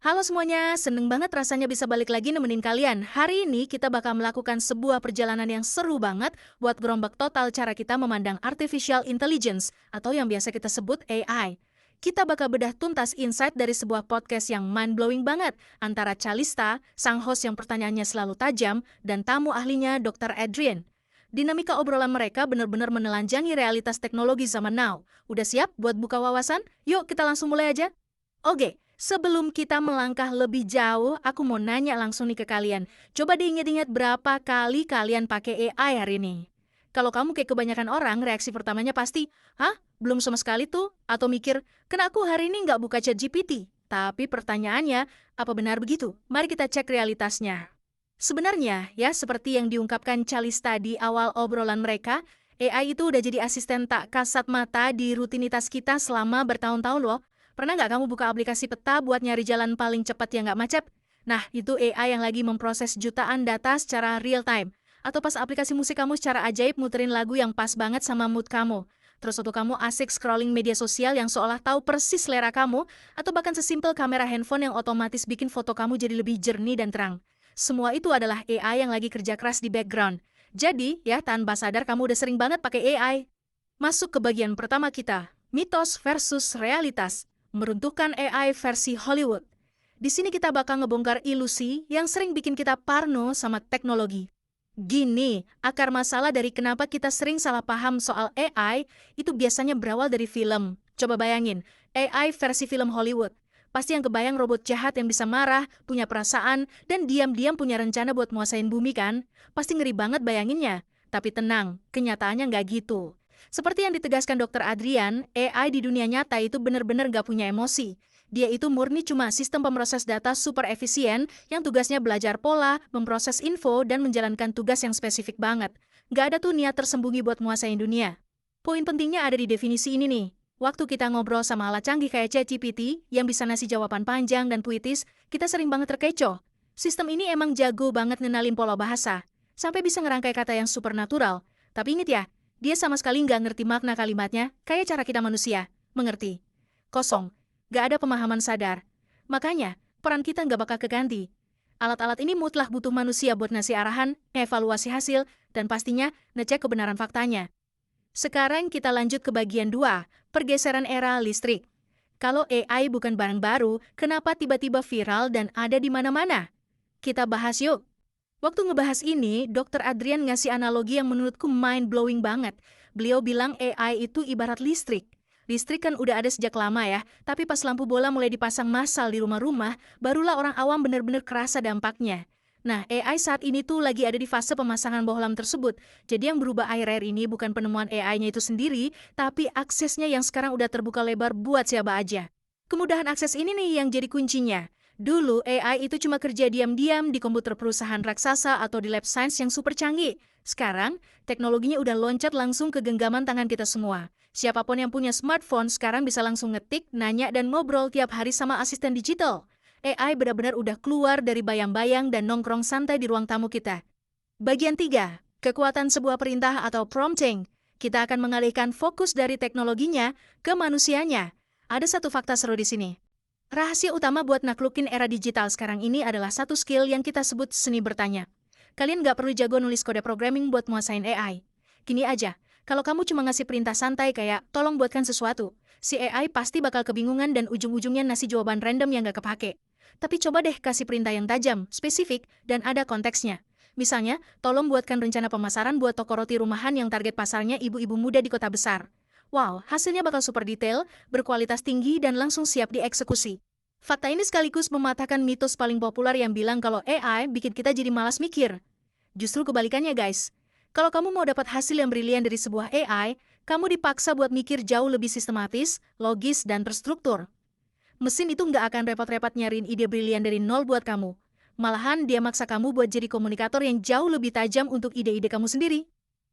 Halo semuanya, seneng banget rasanya bisa balik lagi nemenin kalian. Hari ini kita bakal melakukan sebuah perjalanan yang seru banget buat gerombak total cara kita memandang Artificial Intelligence atau yang biasa kita sebut AI. Kita bakal bedah tuntas insight dari sebuah podcast yang mind-blowing banget antara Calista, sang host yang pertanyaannya selalu tajam, dan tamu ahlinya Dr. Adrian. Dinamika obrolan mereka benar-benar menelanjangi realitas teknologi zaman now. Udah siap buat buka wawasan? Yuk kita langsung mulai aja. Oke, sebelum kita melangkah lebih jauh, aku mau nanya langsung nih ke kalian. Coba diingat-ingat berapa kali kalian pakai AI hari ini? Kalau kamu kayak kebanyakan orang, reaksi pertamanya pasti, hah? Belum sama sekali tuh? Atau mikir, kena aku hari ini nggak buka chat GPT? Tapi pertanyaannya, apa benar begitu? Mari kita cek realitasnya. Sebenarnya, ya seperti yang diungkapkan Calista di awal obrolan mereka, AI itu udah jadi asisten tak kasat mata di rutinitas kita selama bertahun-tahun loh. Pernah nggak kamu buka aplikasi peta buat nyari jalan paling cepat yang nggak macet? Nah, itu AI yang lagi memproses jutaan data secara real time. Atau pas aplikasi musik kamu secara ajaib muterin lagu yang pas banget sama mood kamu. Terus waktu kamu asik scrolling media sosial yang seolah tahu persis selera kamu, atau bahkan sesimpel kamera handphone yang otomatis bikin foto kamu jadi lebih jernih dan terang. Semua itu adalah AI yang lagi kerja keras di background. Jadi, ya tanpa sadar kamu udah sering banget pakai AI. Masuk ke bagian pertama kita, mitos versus realitas. Meruntuhkan AI versi Hollywood. Di sini kita bakal ngebongkar ilusi yang sering bikin kita parno sama teknologi. Gini, akar masalah dari kenapa kita sering salah paham soal AI itu biasanya berawal dari film. Coba bayangin, AI versi film Hollywood. Pasti yang kebayang robot jahat yang bisa marah, punya perasaan, dan diam-diam punya rencana buat nguasain bumi kan? Pasti ngeri banget bayanginnya. Tapi tenang, kenyataannya nggak gitu. Seperti yang ditegaskan Dr. Adrian, AI di dunia nyata itu benar-benar nggak punya emosi. Dia itu murni cuma sistem pemroses data super efisien yang tugasnya belajar pola, memproses info, dan menjalankan tugas yang spesifik banget. Nggak ada tuh niat tersembunyi buat menguasain dunia. Poin pentingnya ada di definisi ini nih. Waktu kita ngobrol sama alat canggih kayak ChatGPT yang bisa ngasih jawaban panjang dan puitis, kita sering banget terkecoh. Sistem ini emang jago banget ngenalin pola bahasa, sampai bisa ngerangkai kata yang supernatural. Tapi inget ya, dia sama sekali nggak ngerti makna kalimatnya, kayak cara kita manusia. Mengerti? Kosong. Nggak ada pemahaman sadar. Makanya, peran kita nggak bakal keganti. Alat-alat ini mutlak butuh manusia buat ngasih arahan, evaluasi hasil, dan pastinya ngecek kebenaran faktanya. Sekarang kita lanjut ke bagian 2, pergeseran era listrik. Kalau AI bukan barang baru, kenapa tiba-tiba viral dan ada di mana-mana? Kita bahas yuk. Waktu ngebahas ini, Dr. Adrian ngasih analogi yang menurutku mind-blowing banget. Beliau bilang AI itu ibarat listrik. Listrik kan udah ada sejak lama ya, tapi pas lampu bola mulai dipasang massal di rumah-rumah, barulah orang awam benar-benar kerasa dampaknya. Nah, AI saat ini tuh lagi ada di fase pemasangan bohlam tersebut. Jadi yang berubah akhir-akhir ini bukan penemuan AI-nya itu sendiri, tapi aksesnya yang sekarang udah terbuka lebar buat siapa aja. Kemudahan akses ini nih yang jadi kuncinya. Dulu, AI itu cuma kerja diam-diam di komputer perusahaan raksasa atau di lab science yang super canggih. Sekarang, teknologinya udah loncat langsung ke genggaman tangan kita semua. Siapapun yang punya smartphone sekarang bisa langsung ngetik, nanya, dan ngobrol tiap hari sama asisten digital. AI benar-benar udah keluar dari bayang-bayang dan nongkrong santai di ruang tamu kita. Bagian 3, kekuatan sebuah perintah atau prompting. Kita akan mengalihkan fokus dari teknologinya ke manusianya. Ada satu fakta seru di sini. Rahasia utama buat naklukin era digital sekarang ini adalah satu skill yang kita sebut seni bertanya. Kalian nggak perlu jago nulis kode programming buat nguasain AI. Gini aja, kalau kamu cuma ngasih perintah santai kayak, tolong buatkan sesuatu, si AI pasti bakal kebingungan dan ujung-ujungnya ngasih jawaban random yang nggak kepake. Tapi coba deh kasih perintah yang tajam, spesifik, dan ada konteksnya. Misalnya, tolong buatkan rencana pemasaran buat toko roti rumahan yang target pasarnya ibu-ibu muda di kota besar. Wow, hasilnya bakal super detail, berkualitas tinggi, dan langsung siap dieksekusi. Fakta ini sekaligus mematahkan mitos paling populer yang bilang kalau AI bikin kita jadi malas mikir. Justru kebalikannya guys. Kalau kamu mau dapat hasil yang brilian dari sebuah AI, kamu dipaksa buat mikir jauh lebih sistematis, logis, dan terstruktur. Mesin itu nggak akan repot-repot nyariin ide brilian dari nol buat kamu. Malahan dia maksa kamu buat jadi komunikator yang jauh lebih tajam untuk ide-ide kamu sendiri.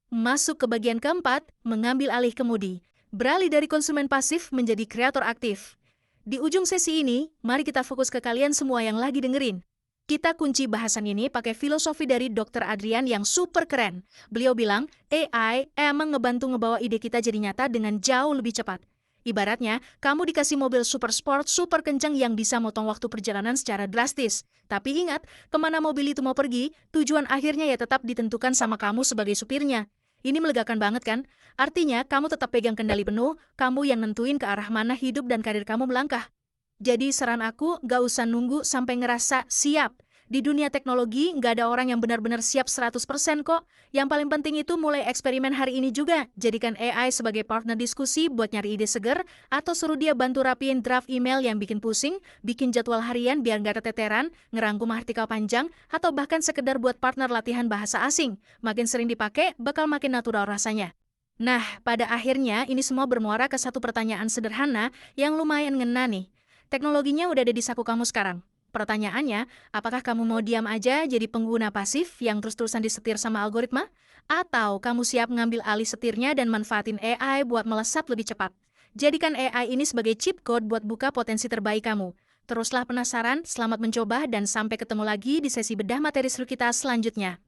Masuk ke bagian keempat, mengambil alih kemudi. Beralih dari konsumen pasif menjadi kreator aktif. Di ujung sesi ini, mari kita fokus ke kalian semua yang lagi dengerin. Kita kunci bahasan ini pakai filosofi dari Dr. Adrian yang super keren. Beliau bilang, AI emang ngebantu ngebawa ide kita jadi nyata dengan jauh lebih cepat. Ibaratnya, kamu dikasih mobil super sport, super kencang yang bisa motong waktu perjalanan secara drastis. Tapi ingat, kemana mobil itu mau pergi, tujuan akhirnya ya tetap ditentukan sama kamu sebagai supirnya. Ini melegakan banget kan? Artinya, kamu tetap pegang kendali penuh, kamu yang nentuin ke arah mana hidup dan karir kamu melangkah. Jadi saran aku, gak usah nunggu sampai ngerasa siap. Di dunia teknologi, nggak ada orang yang benar-benar siap 100% kok. Yang paling penting itu mulai eksperimen hari ini juga. Jadikan AI sebagai partner diskusi buat nyari ide seger, atau suruh dia bantu rapiin draft email yang bikin pusing, bikin jadwal harian biar nggak keteteran, ngerangkum artikel panjang, atau bahkan sekedar buat partner latihan bahasa asing. Makin sering dipakai, bakal makin natural rasanya. Nah, pada akhirnya ini semua bermuara ke satu pertanyaan sederhana yang lumayan ngena nih. Teknologinya udah ada di saku kamu sekarang. Pertanyaannya, apakah kamu mau diam aja jadi pengguna pasif yang terus-terusan disetir sama algoritma? Atau kamu siap ngambil alih setirnya dan manfaatin AI buat melesat lebih cepat? Jadikan AI ini sebagai cheat code buat buka potensi terbaik kamu. Teruslah penasaran, selamat mencoba, dan sampai ketemu lagi di sesi bedah materi seru kita selanjutnya.